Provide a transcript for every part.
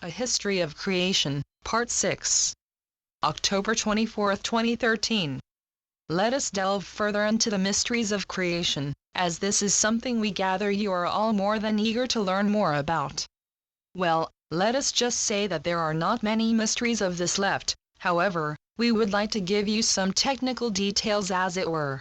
A History of Creation, Part 6. October 24, 2013. Let us delve further into the mysteries of creation, as this is something we gather you are all more than eager to learn more about. Well, let us just say that there are not many mysteries of this left, however, we would like to give you some technical details as it were.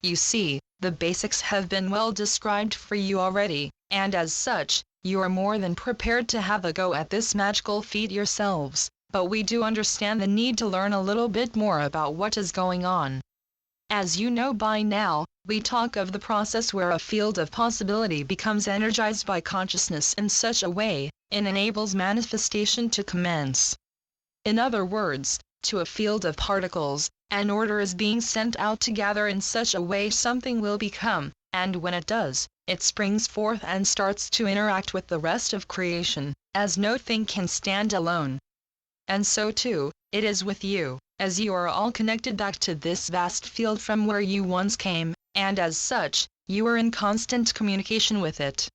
You see, the basics have been well described for you already, and as such, you are more than prepared to have a go at this magical feat yourselves, but we do understand the need to learn a little bit more about what is going on. As you know by now, we talk of the process where a field of possibility becomes energized by consciousness in such a way, it enables manifestation to commence. In other words, to a field of particles, an order is being sent out to gather in such a way something will become, and when it does, it springs forth and starts to interact with the rest of creation, as no thing can stand alone. And so too, it is with you, as you are all connected back to this vast field from where you once came, and as such, you are in constant communication with it.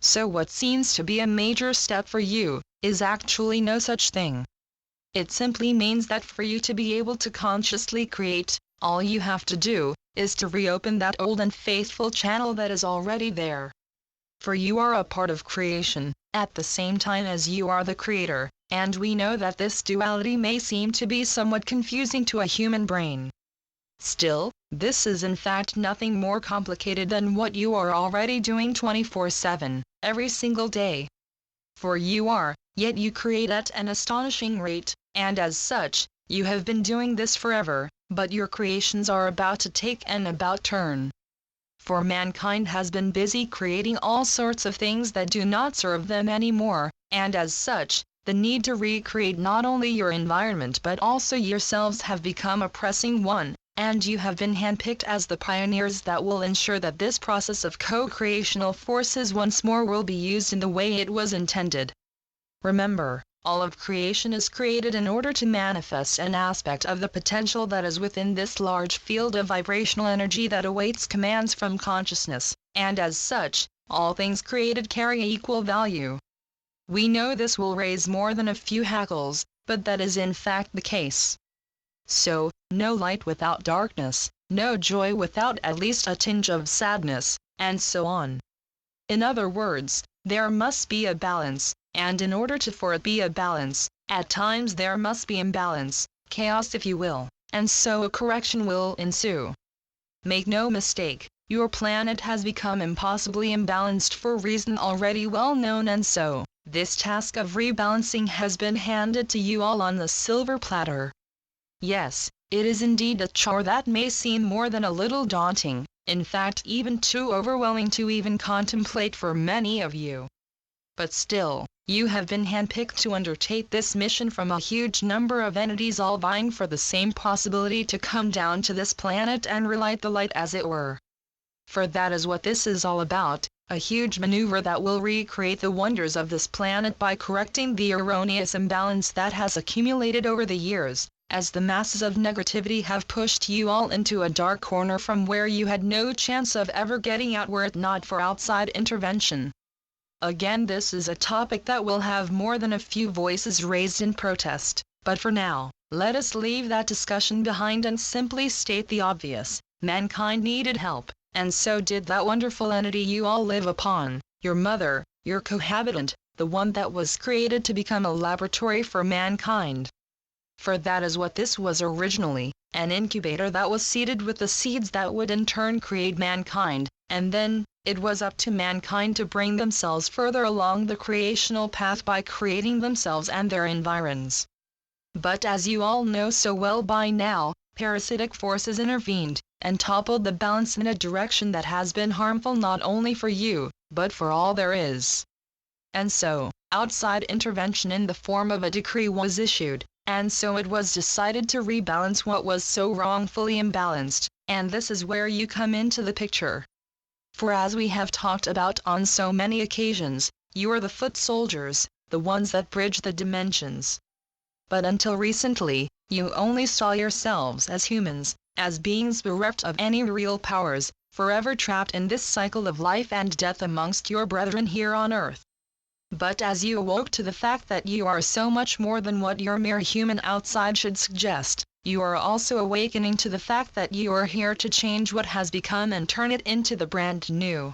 So what seems to be a major step for you, is actually no such thing. It simply means that for you to be able to consciously create, all you have to do, is to reopen that old and faithful channel that is already there. For you are a part of creation, at the same time as you are the creator, and we know that this duality may seem to be somewhat confusing to a human brain. Still, this is in fact nothing more complicated than what you are already doing 24/7, every single day. For you are, yet you create at an astonishing rate, and as such, you have been doing this forever, but your creations are about to take an about turn. For mankind has been busy creating all sorts of things that do not serve them anymore, and as such, the need to recreate not only your environment but also yourselves have become a pressing one, and you have been handpicked as the pioneers that will ensure that this process of co-creational forces once more will be used in the way it was intended. Remember, all of creation is created in order to manifest an aspect of the potential that is within this large field of vibrational energy that awaits commands from consciousness, and as such, all things created carry equal value. We know this will raise more than a few hackles, but that is in fact the case. So, no light without darkness, no joy without at least a tinge of sadness, and so on. In other words, there must be a balance, and in order for it be a balance, at times there must be imbalance, chaos if you will, and so a correction will ensue. Make no mistake, your planet has become impossibly imbalanced for a reason already well known, and so, this task of rebalancing has been handed to you all on the silver platter. Yes, it is indeed a chore that may seem more than a little daunting, in fact even too overwhelming to even contemplate for many of you. But still, you have been handpicked to undertake this mission from a huge number of entities all vying for the same possibility to come down to this planet and relight the light as it were. For that is what this is all about, a huge maneuver that will recreate the wonders of this planet by correcting the erroneous imbalance that has accumulated over the years, as the masses of negativity have pushed you all into a dark corner from where you had no chance of ever getting out were it not for outside intervention. Again, this is a topic that will have more than a few voices raised in protest, but for now, let us leave that discussion behind and simply state the obvious. Mankind needed help, and so did that wonderful entity you all live upon, your mother, your cohabitant, the one that was created to become a laboratory for mankind. For that is what this was originally, an incubator that was seeded with the seeds that would in turn create mankind, and then, it was up to mankind to bring themselves further along the creational path by creating themselves and their environs. But as you all know so well by now, parasitic forces intervened, and toppled the balance in a direction that has been harmful not only for you, but for all there is. And so, outside intervention in the form of a decree was issued, and so it was decided to rebalance what was so wrongfully imbalanced, and this is where you come into the picture. For as we have talked about on so many occasions, you are the foot soldiers, the ones that bridge the dimensions. But until recently, you only saw yourselves as humans, as beings bereft of any real powers, forever trapped in this cycle of life and death amongst your brethren here on earth. But as you awoke to the fact that you are so much more than what your mere human outside should suggest, you are also awakening to the fact that you are here to change what has become and turn it into the brand new.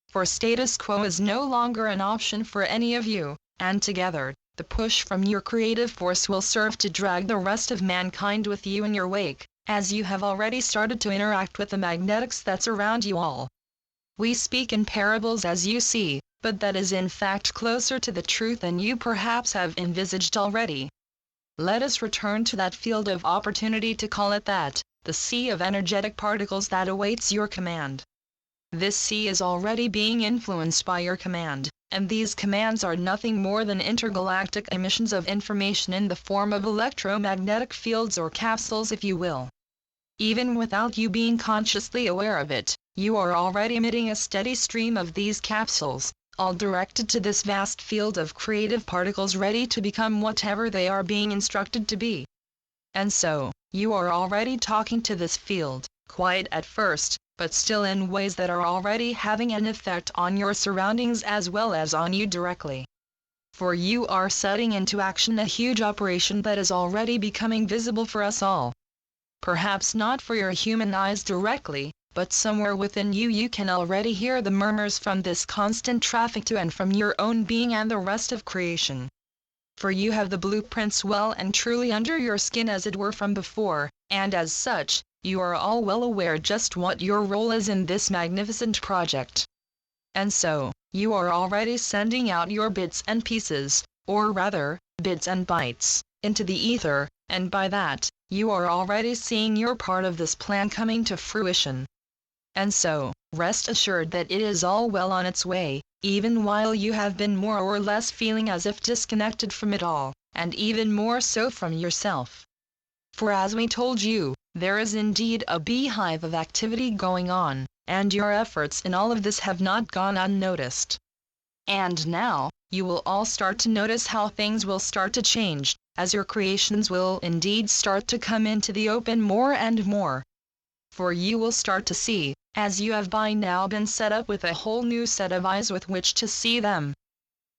For status quo is no longer an option for any of you, and together, the push from your creative force will serve to drag the rest of mankind with you in your wake, as you have already started to interact with the magnetics that surround you all. We speak in parables as you see, but that is in fact closer to the truth than you perhaps have envisaged already. Let us return to that field of opportunity, to call it that, the sea of energetic particles that awaits your command. This sea is already being influenced by your command, and these commands are nothing more than intergalactic emissions of information in the form of electromagnetic fields or capsules, if you will. Even without you being consciously aware of it, you are already emitting a steady stream of these capsules, all directed to this vast field of creative particles ready to become whatever they are being instructed to be. And so, you are already talking to this field, quiet at first, but still in ways that are already having an effect on your surroundings as well as on you directly. For you are setting into action a huge operation that is already becoming visible for us all. Perhaps not for your human eyes directly, but somewhere within you can already hear the murmurs from this constant traffic to and from your own being and the rest of creation. For you have the blueprints well and truly under your skin, as it were, from before, and as such, you are all well aware just what your role is in this magnificent project. And so, you are already sending out your bits and pieces, or rather, bits and bytes, into the ether, and by that, you are already seeing your part of this plan coming to fruition. And so, rest assured that it is all well on its way, even while you have been more or less feeling as if disconnected from it all, and even more so from yourself. For as we told you, there is indeed a beehive of activity going on, and your efforts in all of this have not gone unnoticed. And now, you will all start to notice how things will start to change, as your creations will indeed start to come into the open more and more. For you will start to see, as you have by now been set up with a whole new set of eyes with which to see them.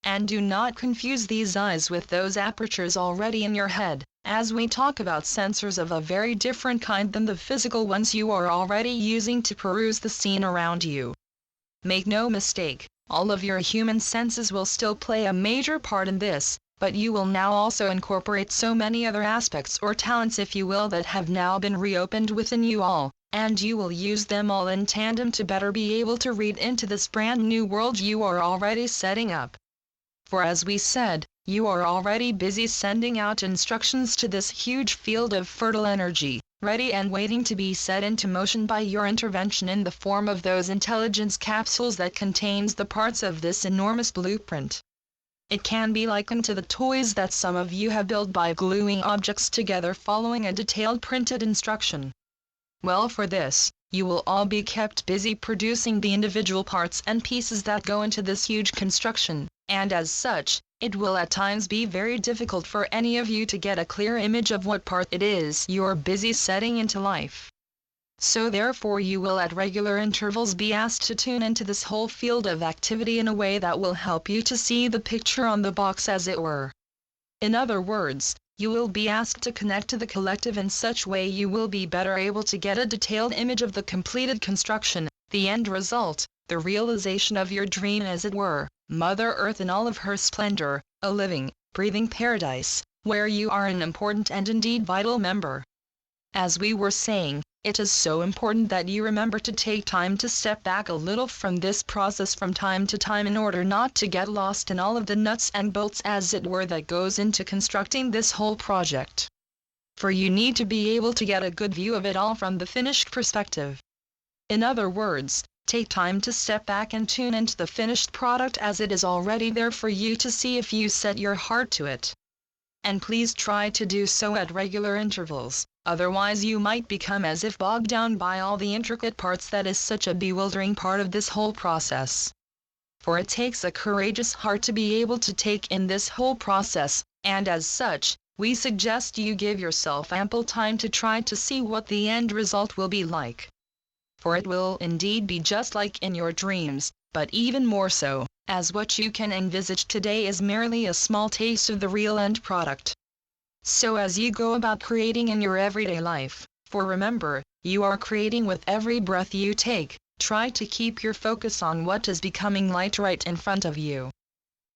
And do not confuse these eyes with those apertures already in your head, as we talk about sensors of a very different kind than the physical ones you are already using to peruse the scene around you. Make no mistake, all of your human senses will still play a major part in this, but you will now also incorporate so many other aspects or talents, if you will, that have now been reopened within you all, and you will use them all in tandem to better be able to read into this brand new world you are already setting up. For as we said, you are already busy sending out instructions to this huge field of fertile energy, ready and waiting to be set into motion by your intervention in the form of those intelligence capsules that contains the parts of this enormous blueprint. It can be likened to the toys that some of you have built by gluing objects together following a detailed printed instruction. Well, for this, you will all be kept busy producing the individual parts and pieces that go into this huge construction, and as such, it will at times be very difficult for any of you to get a clear image of what part it is you're busy setting into life. So therefore you will at regular intervals be asked to tune into this whole field of activity in a way that will help you to see the picture on the box, as it were. In other words, you will be asked to connect to the collective in such way you will be better able to get a detailed image of the completed construction, the end result, the realization of your dream, as it were, Mother Earth in all of her splendor, a living, breathing paradise, where you are an important and indeed vital member. As we were saying, it is so important that you remember to take time to step back a little from this process from time to time in order not to get lost in all of the nuts and bolts, as it were, that goes into constructing this whole project. For you need to be able to get a good view of it all from the finished perspective. In other words, take time to step back and tune into the finished product as it is already there for you to see if you set your heart to it. And please try to do so at regular intervals, otherwise you might become as if bogged down by all the intricate parts that is such a bewildering part of this whole process. For it takes a courageous heart to be able to take in this whole process, and as such, we suggest you give yourself ample time to try to see what the end result will be like. For it will indeed be just like in your dreams, but even more so, as what you can envisage today is merely a small taste of the real end product. So as you go about creating in your everyday life, for remember, you are creating with every breath you take, try to keep your focus on what is becoming light right in front of you.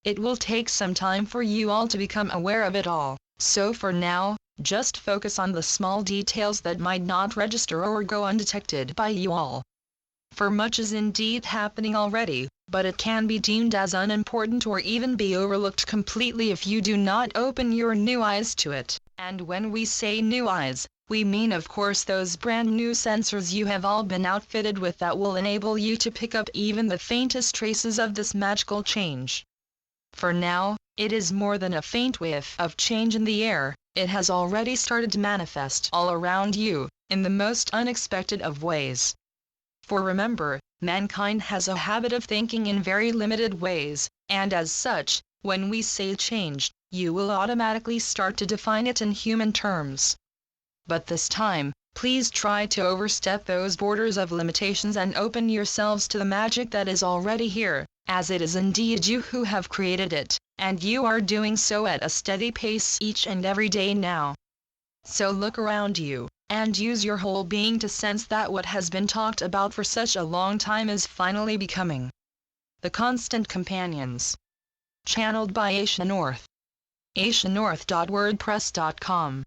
It will take some time for you all to become aware of it all, so for now, just focus on the small details that might not register or go undetected by you all. For much is indeed happening already, but it can be deemed as unimportant or even be overlooked completely if you do not open your new eyes to it. And when we say new eyes, we mean of course those brand new sensors you have all been outfitted with that will enable you to pick up even the faintest traces of this magical change. For now, it is more than a faint whiff of change in the air, it has already started to manifest all around you, in the most unexpected of ways. For remember, mankind has a habit of thinking in very limited ways, and as such, when we say change, you will automatically start to define it in human terms. But this time, please try to overstep those borders of limitations and open yourselves to the magic that is already here, as it is indeed you who have created it, and you are doing so at a steady pace each and every day now. So look around you, and use your whole being to sense that what has been talked about for such a long time is finally becoming the constant companions. Channeled by Asia North. asianorth.wordpress.com